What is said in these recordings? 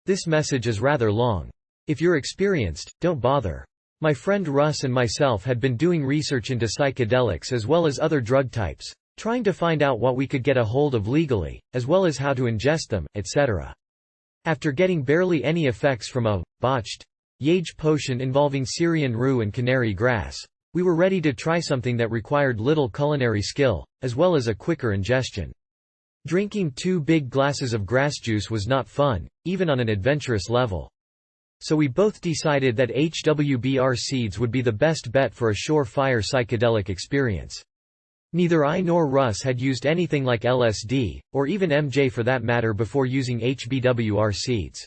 This message is rather long. If you're experienced, don't bother. My friend Russ and myself had been doing research into psychedelics as well as other drug types, trying to find out what we could get a hold of legally, as well as how to ingest them, etc. After getting barely any effects from a botched Yage potion involving Syrian rue and canary grass, we were ready to try something that required little culinary skill, as well as a quicker ingestion. Drinking 2 big glasses of grass juice was not fun, even on an adventurous level. So we both decided that HWBR seeds would be the best bet for a surefire psychedelic experience. Neither I nor Russ had used anything like LSD, or even MJ for that matter, before using HBWR seeds.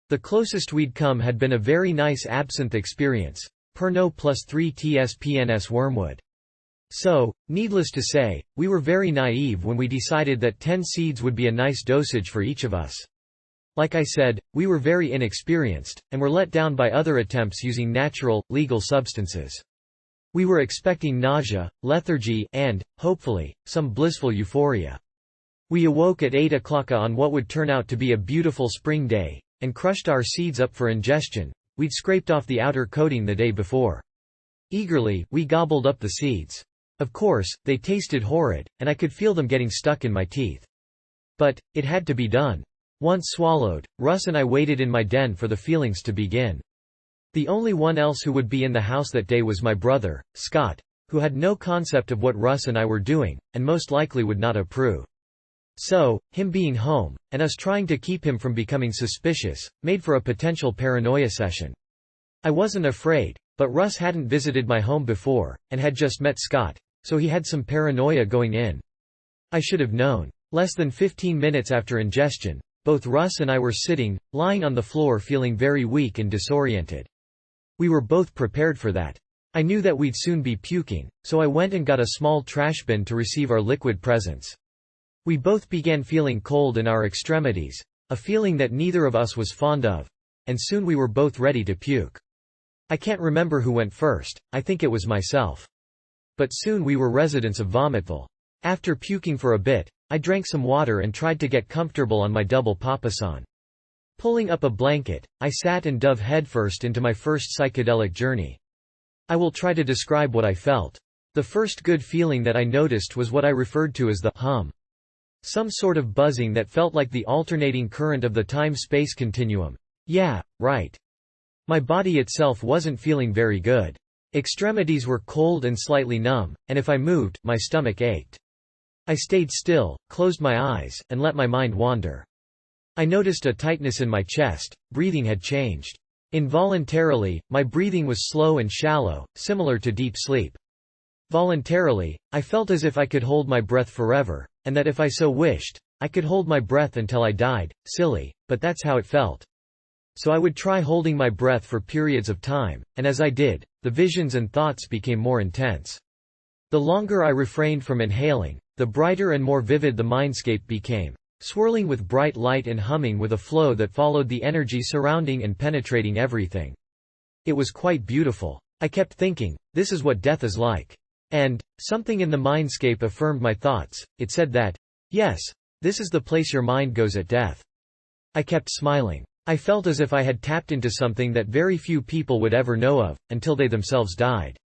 The closest we'd come had been a very nice absinthe experience, Pernod plus 3 TSPNS wormwood. So, needless to say, we were very naive when we decided that 10 seeds would be a nice dosage for each of us. Like I said, we were very inexperienced, and were let down by other attempts using natural, legal substances. We were expecting nausea, lethargy, and, hopefully, some blissful euphoria. We awoke at 8 o'clock on what would turn out to be a beautiful spring day, and crushed our seeds up for ingestion. We'd scraped off the outer coating the day before. Eagerly, we gobbled up the seeds. Of course, they tasted horrid, and I could feel them getting stuck in my teeth. But it had to be done. Once swallowed, Russ and I waited in my den for the feelings to begin. The only one else who would be in the house that day was my brother, Scott, who had no concept of what Russ and I were doing, and most likely would not approve. So, him being home, and us trying to keep him from becoming suspicious, made for a potential paranoia session. I wasn't afraid, but Russ hadn't visited my home before, and had just met Scott, so he had some paranoia going in. I should have known. Less than 15 minutes after ingestion, both Russ and I were sitting, lying on the floor feeling very weak and disoriented. We were both prepared for that. I knew that we'd soon be puking, so I went and got a small trash bin to receive our liquid presence. We both began feeling cold in our extremities, a feeling that neither of us was fond of, and soon we were both ready to puke. I can't remember who went first, I think it was myself. But soon we were residents of Vomitville. After puking for a bit, I drank some water and tried to get comfortable on my double papasan. Pulling up a blanket, I sat and dove headfirst into my first psychedelic journey. I will try to describe what I felt. The first good feeling that I noticed was what I referred to as the hum. Some sort of buzzing that felt like the alternating current of the time-space continuum. Yeah, right. My body itself wasn't feeling very good. Extremities were cold and slightly numb, and if I moved, my stomach ached. I stayed still, closed my eyes, and let my mind wander. I noticed a tightness in my chest. Breathing had changed. Involuntarily, my breathing was slow and shallow, similar to deep sleep. Voluntarily, I felt as if I could hold my breath forever, and that if I so wished, I could hold my breath until I died. Silly, but that's how it felt. So I would try holding my breath for periods of time, and as I did, the visions and thoughts became more intense. The longer I refrained from inhaling, the brighter and more vivid the mindscape became, swirling with bright light and humming with a flow that followed the energy surrounding and penetrating everything. It was quite beautiful. I kept thinking, this is what death is like. And, something in the mindscape affirmed my thoughts. It said that, yes, this is the place your mind goes at death. I kept smiling. I felt as if I had tapped into something that very few people would ever know of, until they themselves died.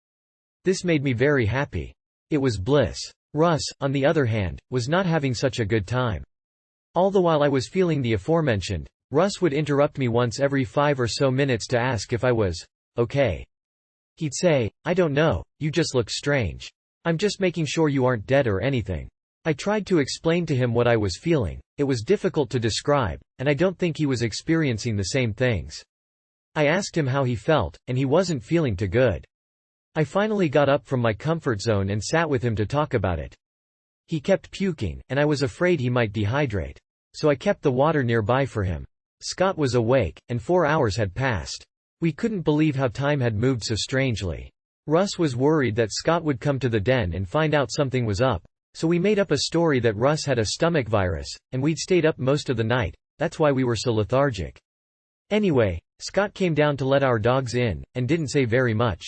This made me very happy. It was bliss. Russ, on the other hand, was not having such a good time. All the while I was feeling the aforementioned, Russ would interrupt me once every 5 or so minutes to ask if I was okay. He'd say, I don't know, you just look strange. I'm just making sure you aren't dead or anything. I tried to explain to him what I was feeling. It was difficult to describe, and I don't think he was experiencing the same things. I asked him how he felt, and he wasn't feeling too good. I finally got up from my comfort zone and sat with him to talk about it. He kept puking, and I was afraid he might dehydrate. So I kept the water nearby for him. Scott was awake, and 4 hours had passed. We couldn't believe how time had moved so strangely. Russ was worried that Scott would come to the den and find out something was up, so we made up a story that Russ had a stomach virus, and we'd stayed up most of the night. That's why we were so lethargic. Anyway, Scott came down to let our dogs in, and didn't say very much.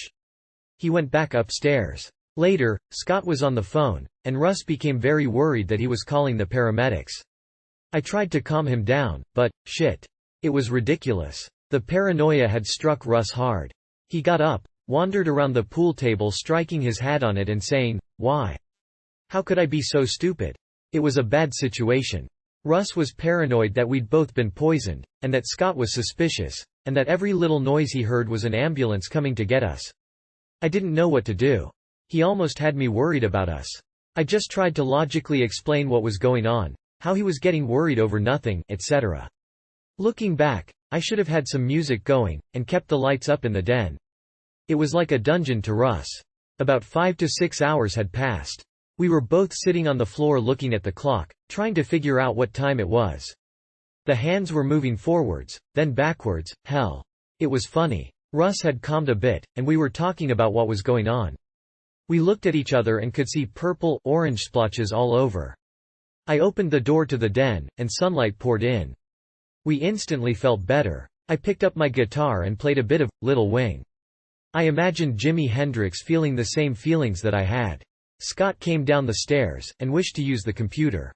He went back upstairs. Later, Scott was on the phone, and Russ became very worried that he was calling the paramedics. I tried to calm him down, but, shit. It was ridiculous. The paranoia had struck Russ hard. He got up, wandered around the pool table striking his hat on it and saying, "Why? How could I be so stupid?" It was a bad situation. Russ was paranoid that we'd both been poisoned, and that Scott was suspicious, and that every little noise he heard was an ambulance coming to get us. I didn't know what to do. He almost had me worried about us. I just tried to logically explain what was going on, how he was getting worried over nothing, etc. Looking back, I should have had some music going, and kept the lights up in the den. It was like a dungeon to Russ. About 5 to 6 hours had passed. We were both sitting on the floor looking at the clock, trying to figure out what time it was. The hands were moving forwards, then backwards. Hell. It was funny. Russ had calmed a bit, and we were talking about what was going on. We looked at each other and could see purple, orange splotches all over. I opened the door to the den, and sunlight poured in. We instantly felt better. I picked up my guitar and played a bit of Little Wing. I imagined Jimi Hendrix feeling the same feelings that I had. Scott came down the stairs, and wished to use the computer.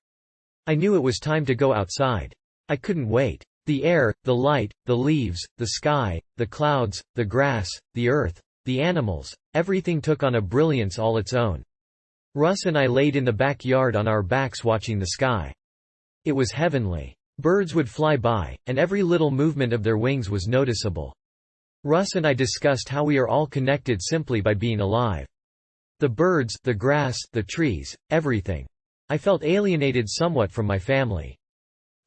I knew it was time to go outside. I couldn't wait. The air, the light, the leaves, the sky, the clouds, the grass, the earth, the animals, everything took on a brilliance all its own. Russ and I laid in the backyard on our backs watching the sky. It was heavenly. Birds would fly by, and every little movement of their wings was noticeable. Russ and I discussed how we are all connected simply by being alive. The birds, the grass, the trees, everything. I felt alienated somewhat from my family.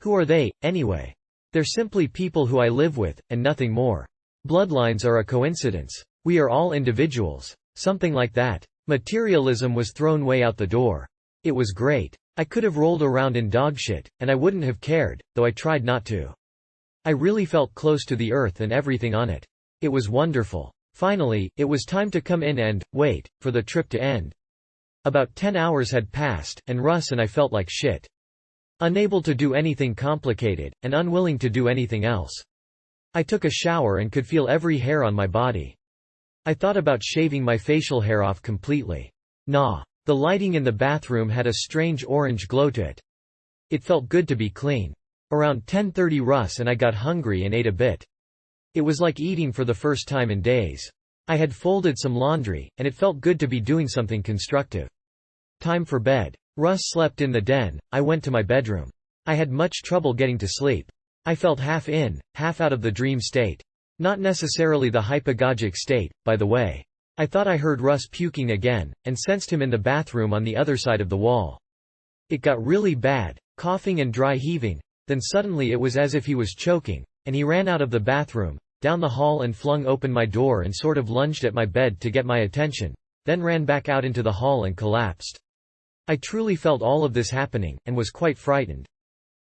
Who are they, anyway? They're simply people who I live with, and nothing more. Bloodlines are a coincidence. We are all individuals. Something like that. Materialism was thrown way out the door. It was great. I could have rolled around in dogshit, and I wouldn't have cared, though I tried not to. I really felt close to the earth and everything on it. It was wonderful. Finally, it was time to come in and wait for the trip to end. About 10 hours had passed, and Russ and I felt like shit. Unable to do anything complicated, and unwilling to do anything else. I took a shower and could feel every hair on my body. I thought about shaving my facial hair off completely. Nah. The lighting in the bathroom had a strange orange glow to it. It felt good to be clean. Around 10:30 Russ and I got hungry and ate a bit. It was like eating for the first time in days. I had folded some laundry, and it felt good to be doing something constructive. Time for bed. Russ slept in the den, I went to my bedroom. I had much trouble getting to sleep. I felt half in, half out of the dream state. Not necessarily the hypnagogic state, by the way. I thought I heard Russ puking again, and sensed him in the bathroom on the other side of the wall. It got really bad, coughing and dry heaving, then suddenly it was as if he was choking, and he ran out of the bathroom, down the hall and flung open my door and sort of lunged at my bed to get my attention, then ran back out into the hall and collapsed. I truly felt all of this happening, and was quite frightened.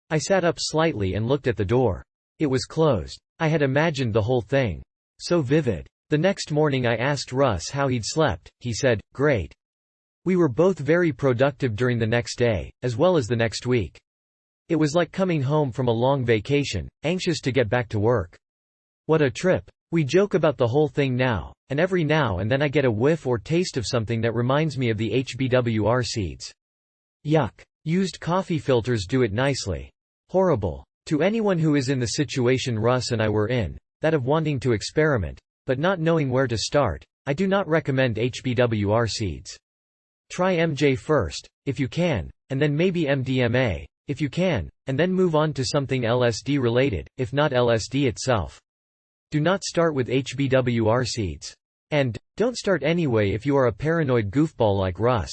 I sat up slightly and looked at the door. It was closed. I had imagined the whole thing. So vivid. The next morning I asked Russ how he'd slept. He said, "Great." We were both very productive during the next day, as well as the next week. It was like coming home from a long vacation, anxious to get back to work. What a trip. We joke about the whole thing now, and every now and then I get a whiff or taste of something that reminds me of the HBWR seeds. Yuck. Used coffee filters do it nicely. Horrible. To anyone who is in the situation Russ and I were in, that of wanting to experiment, but not knowing where to start, I do not recommend HBWR seeds. Try MJ first, if you can, and then maybe MDMA, if you can, and then move on to something LSD related, if not LSD itself. Do not start with HBWR seeds. And, don't start anyway if you are a paranoid goofball like Russ.